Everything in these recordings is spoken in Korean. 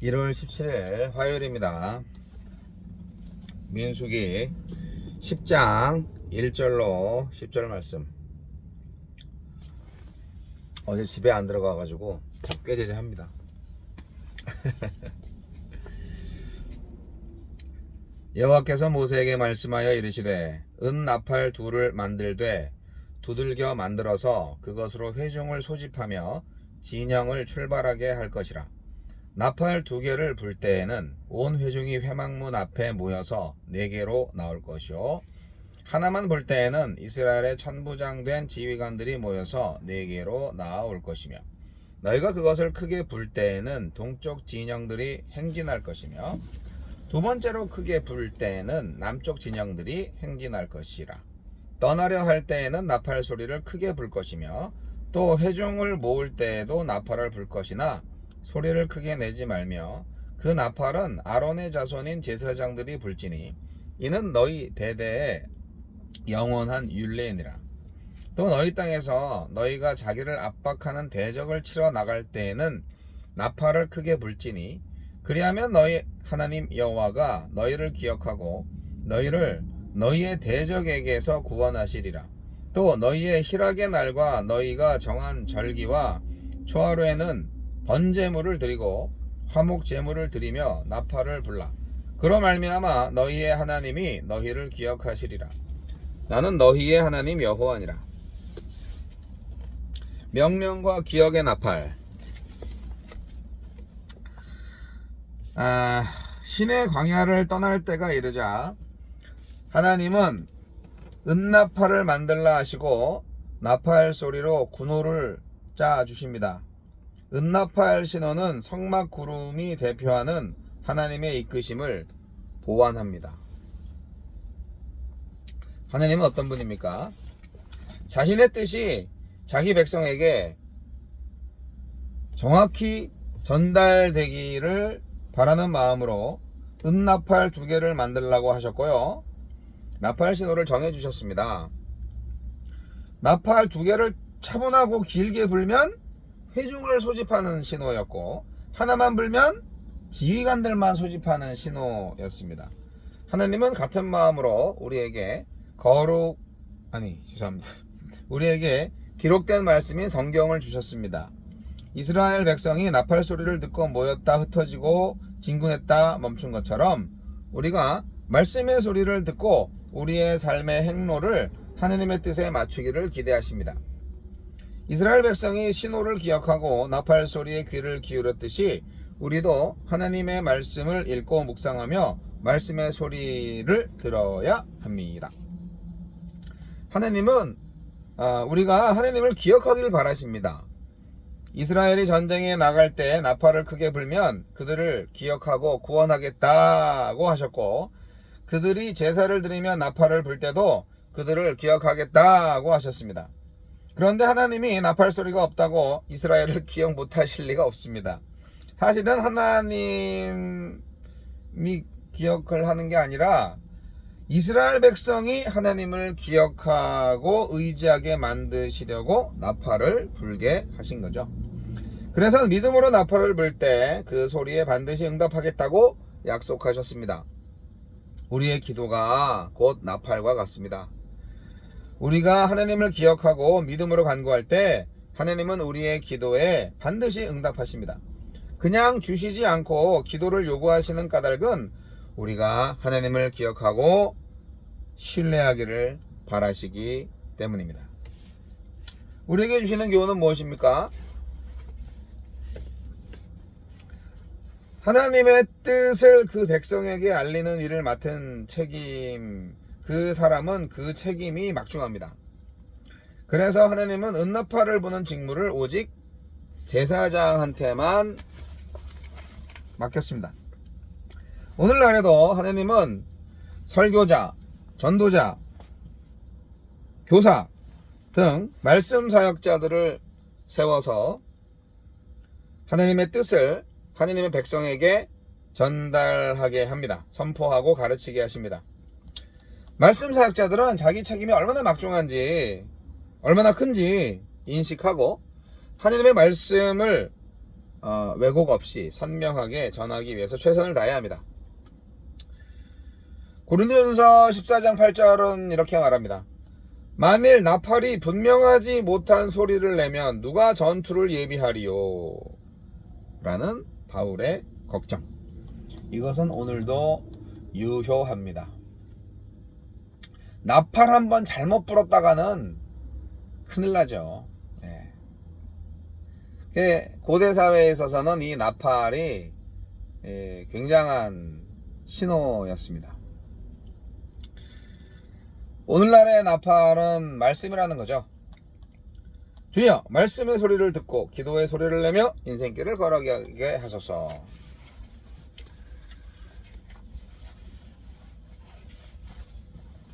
1월 17일 화요일입니다. 민수기 10장 1절로 10절 말씀. 어제 집에 안 들어가가지고 꾀죄죄합니다. 여호와께서 모세에게 말씀하여 이르시되 은 나팔 둘을 만들되 두들겨 만들어서 그것으로 회중을 소집하며 진영을 출발하게 할 것이라. 나팔 2개를 불 때에는 온 회중이 회막문 앞에 모여서 4개로 나올 것이요, 하나만 불 때에는 이스라엘의 천부장된 지휘관들이 모여서 4개로 나올 것이며, 너희가 그것을 크게 불 때에는 동쪽 진영들이 행진할 것이며, 두 번째로 크게 불 때에는 남쪽 진영들이 행진할 것이라. 떠나려 할 때에는 나팔 소리를 크게 불 것이며, 또 회중을 모을 때에도 나팔을 불 것이나 소리를 크게 내지 말며, 그 나팔은 아론의 자손인 제사장들이 불지니 이는 너희 대대의 영원한 율례니라. 또 너희 땅에서 너희가 자기를 압박하는 대적을 치러 나갈 때에는 나팔을 크게 불지니, 그리하면 너희 하나님 여호와가 너희를 기억하고 너희를 너희의 대적에게서 구원하시리라. 또 너희의 희락의 날과 너희가 정한 절기와 초하루에는 번제물을 드리고 화목제물을 드리며 나팔을 불라. 그로 말미암아 너희의 하나님이 너희를 기억하시리라. 나는 너희의 하나님 여호와니라. 명령과 기억의 나팔. 신의 광야를 떠날 때가 이르자 하나님은 은나팔을 만들라 하시고 나팔 소리로 군호를 짜 주십니다. 은나팔 신호는 성막 구름이 대표하는 하나님의 이끄심을 보완합니다. 하나님은 어떤 분입니까? 자신의 뜻이 자기 백성에게 정확히 전달되기를 바라는 마음으로 은나팔 2개를 만들라고 하셨고요, 나팔 신호를 정해주셨습니다. 나팔 2개를 차분하고 길게 불면 회중을 소집하는 신호였고, 하나만 불면 지휘관들만 소집하는 신호였습니다. 하나님은 같은 마음으로 우리에게 우리에게 기록된 말씀인 성경을 주셨습니다. 이스라엘 백성이 나팔 소리를 듣고 모였다 흩어지고 진군했다 멈춘 것처럼 우리가 말씀의 소리를 듣고 우리의 삶의 행로를 하나님의 뜻에 맞추기를 기대하십니다. 이스라엘 백성이 신호를 기억하고 나팔 소리에 귀를 기울였듯이 우리도 하나님의 말씀을 읽고 묵상하며 말씀의 소리를 들어야 합니다. 하나님은 우리가 하나님을 기억하길 바라십니다. 이스라엘이 전쟁에 나갈 때 나팔을 크게 불면 그들을 기억하고 구원하겠다고 하셨고, 그들이 제사를 드리며 나팔을 불 때도 그들을 기억하겠다고 하셨습니다. 그런데 하나님이 나팔 소리가 없다고 이스라엘을 기억 못하실 리가 없습니다. 사실은 하나님이 기억을 하는 게 아니라 이스라엘 백성이 하나님을 기억하고 의지하게 만드시려고 나팔을 불게 하신 거죠. 그래서 믿음으로 나팔을 불 때 그 소리에 반드시 응답하겠다고 약속하셨습니다. 우리의 기도가 곧 나팔과 같습니다. 우리가 하나님을 기억하고 믿음으로 간구할 때 하나님은 우리의 기도에 반드시 응답하십니다. 그냥 주시지 않고 기도를 요구하시는 까닭은 우리가 하나님을 기억하고 신뢰하기를 바라시기 때문입니다. 우리에게 주시는 교훈은 무엇입니까? 하나님의 뜻을 그 백성에게 알리는 일을 맡은 책임, 그 사람은 그 책임이 막중합니다. 그래서 하나님은 은나팔을 부는 직무를 오직 제사장한테만 맡겼습니다. 오늘날에도 하나님은 설교자, 전도자, 교사 등 말씀 사역자들을 세워서 하나님의 뜻을 하나님의 백성에게 전달하게 합니다. 선포하고 가르치게 하십니다. 말씀 사역자들은 자기 책임이 얼마나 막중한지, 얼마나 큰지 인식하고 하나님의 말씀을 왜곡 없이 선명하게 전하기 위해서 최선을 다해야 합니다. 고린도전서 14장 8절은 이렇게 말합니다. 만일 나팔이 분명하지 못한 소리를 내면 누가 전투를 예비하리요? 라는 바울의 걱정. 이것은 오늘도 유효합니다. 나팔 한번 잘못 불었다가는 큰일 나죠. 고대 사회에 있어서는 이 나팔이 굉장한 신호였습니다. 오늘날의 나팔은 말씀이라는 거죠. 주여 말씀의 소리를 듣고 기도의 소리를 내며 인생길을 걸어가게 하소서.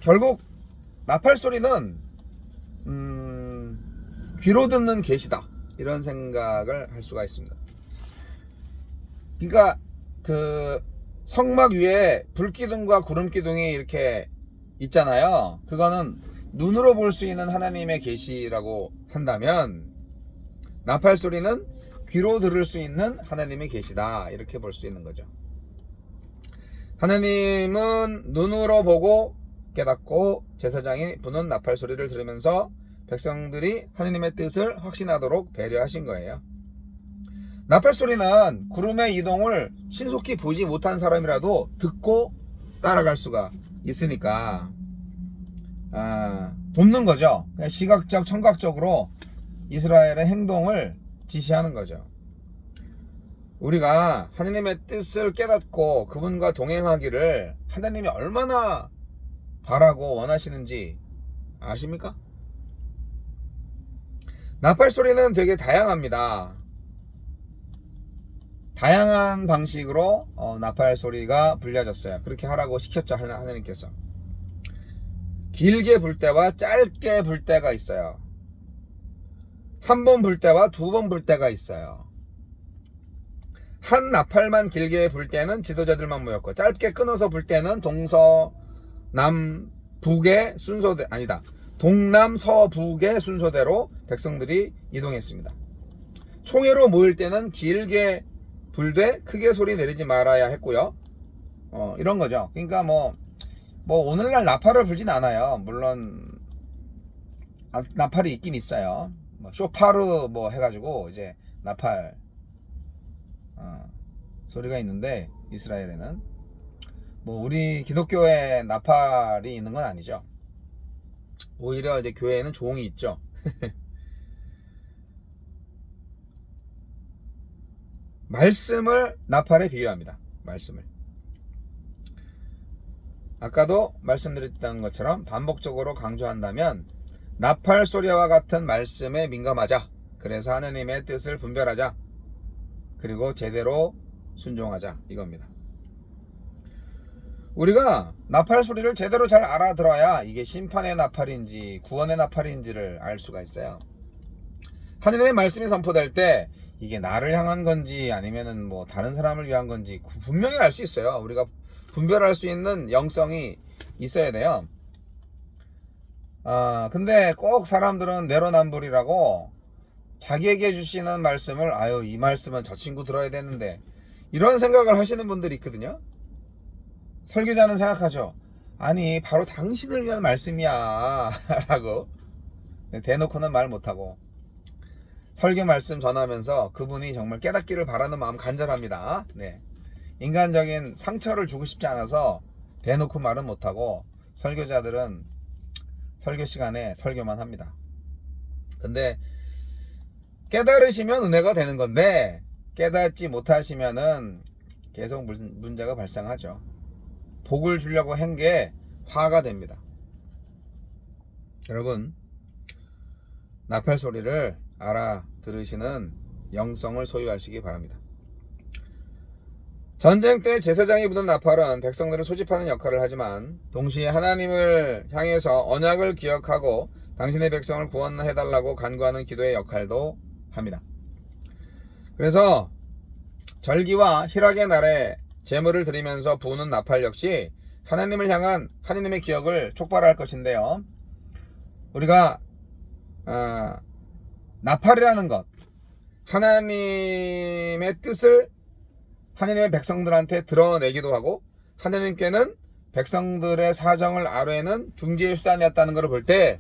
결국 나팔 소리는 귀로 듣는 계시다, 이런 생각을 할 수가 있습니다. 그러니까 그 성막 위에 불기둥과 구름기둥이 이렇게 있잖아요. 그거는 눈으로 볼 수 있는 하나님의 계시라고 한다면, 나팔 소리는 귀로 들을 수 있는 하나님의 계시다, 이렇게 볼 수 있는 거죠. 하나님은 눈으로 보고 깨닫고 제사장이 부는 나팔 소리를 들으면서 백성들이 하나님의 뜻을 확신하도록 배려하신 거예요. 나팔 소리는 구름의 이동을 신속히 보지 못한 사람이라도 듣고 따라갈 수가 있으니까 돕는 거죠. 시각적, 청각적으로 이스라엘의 행동을 지시하는 거죠. 우리가 하나님의 뜻을 깨닫고 그분과 동행하기를 하나님이 얼마나 바라고 원하시는지 아십니까? 나팔 소리는 되게 다양합니다. 다양한 방식으로 나팔 소리가 불려졌어요. 그렇게 하라고 시켰죠, 하나님께서. 길게 불 때와 짧게 불 때가 있어요. 한 번 불 때와 두 번 불 때가 있어요. 한 나팔만 길게 불 때는 지도자들만 모였고, 짧게 끊어서 불 때는 동남북의 순서대, 아니다, 동남서북의 순서대로 백성들이 이동했습니다. 총회로 모일 때는 길게 불되 크게 소리 내리지 말아야 했고요. 이런 거죠. 그러니까 뭐 오늘날 나팔을 불진 않아요. 물론 나팔이 있긴 있어요. 쇼파르 해가지고 이제 나팔 소리가 있는데, 이스라엘에는 우리 기독교에 나팔이 있는 건 아니죠. 오히려 이제 교회에는 종이 있죠. 말씀을 나팔에 비유합니다. 말씀을. 아까도 말씀드렸던 것처럼 반복적으로 강조한다면, 나팔 소리와 같은 말씀에 민감하자. 그래서 하느님의 뜻을 분별하자. 그리고 제대로 순종하자, 이겁니다. 우리가 나팔 소리를 제대로 잘 알아들어야 이게 심판의 나팔인지 구원의 나팔인지를 알 수가 있어요. 하느님의 말씀이 선포될 때 이게 나를 향한 건지 아니면은 다른 사람을 위한 건지 분명히 알 수 있어요. 우리가 분별할 수 있는 영성이 있어야 돼요. 근데 꼭 사람들은 내로남불이라고 자기에게 주시는 말씀을 이 말씀은 저 친구 들어야 되는데, 이런 생각을 하시는 분들이 있거든요. 설교자는 생각하죠. 아니 바로 당신을 위한 말씀이야 라고 대놓고는 말 못하고, 설교 말씀 전하면서 그분이 정말 깨닫기를 바라는 마음 간절합니다. 인간적인 상처를 주고 싶지 않아서 대놓고 말은 못하고, 설교자들은 설교 시간에 설교만 합니다. 근데 깨달으시면 은혜가 되는 건데, 깨닫지 못하시면은 계속 문제가 발생하죠. 복을 주려고 한 게 화가 됩니다. 여러분, 나팔 소리를 알아들으시는 영성을 소유하시기 바랍니다. 전쟁 때 제사장이 부는 나팔은 백성들을 소집하는 역할을 하지만, 동시에 하나님을 향해서 언약을 기억하고 당신의 백성을 구원해달라고 간구하는 기도의 역할도 합니다. 그래서 절기와 희락의 날에 제물을 드리면서 부는 나팔 역시 하나님을 향한 하나님의 기억을 촉발할 것인데요. 우리가 나팔이라는 것, 하나님의 뜻을 하나님의 백성들한테 드러내기도 하고 하나님께는 백성들의 사정을 아뢰는 중재의 수단이었다는 것을 볼 때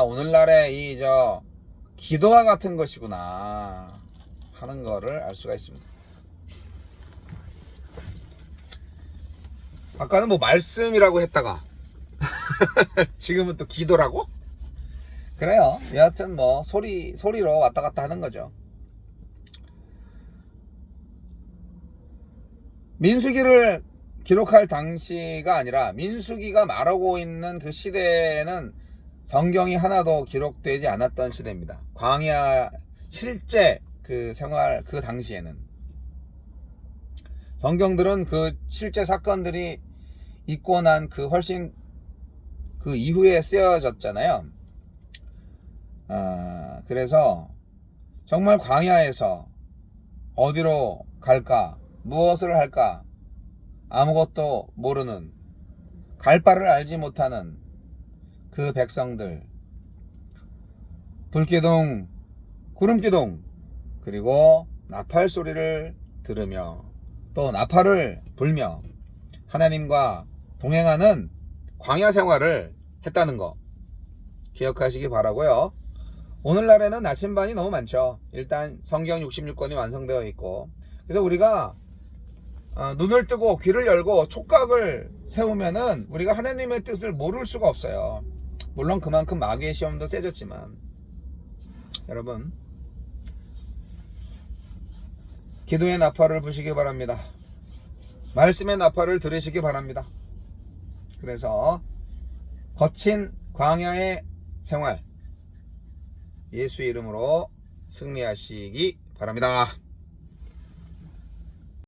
오늘날의 기도와 같은 것이구나 하는 거를 알 수가 있습니다. 아까는 말씀이라고 했다가 지금은 또 기도라고? 그래요. 여하튼 소리로 왔다 갔다 하는 거죠. 민수기를 기록할 당시가 아니라 민수기가 말하고 있는 그 시대에는 성경이 하나도 기록되지 않았던 시대입니다. 광야 실제 그 생활 그 당시에는 성경들은 그 실제 사건들이 있고 난 그 훨씬 그 이후에 쓰여졌잖아요. 그래서 정말 광야에서 어디로 갈까, 무엇을 할까 아무것도 모르는, 갈 바를 알지 못하는 그 백성들, 불기둥, 구름기둥, 그리고 나팔 소리를 들으며 또 나팔을 불며 하나님과 동행하는 광야 생활을 했다는 거 기억하시기 바라고요. 오늘날에는 나침반이 너무 많죠. 일단 성경 66권이 완성되어 있고, 그래서 우리가 눈을 뜨고 귀를 열고 촉각을 세우면은 우리가 하나님의 뜻을 모를 수가 없어요. 물론 그만큼 마귀의 시험도 세졌지만, 여러분 기도의 나팔을 부시기 바랍니다. 말씀의 나팔을 들으시기 바랍니다. 그래서 거친 광야의 생활 예수 이름으로 승리하시기 바랍니다.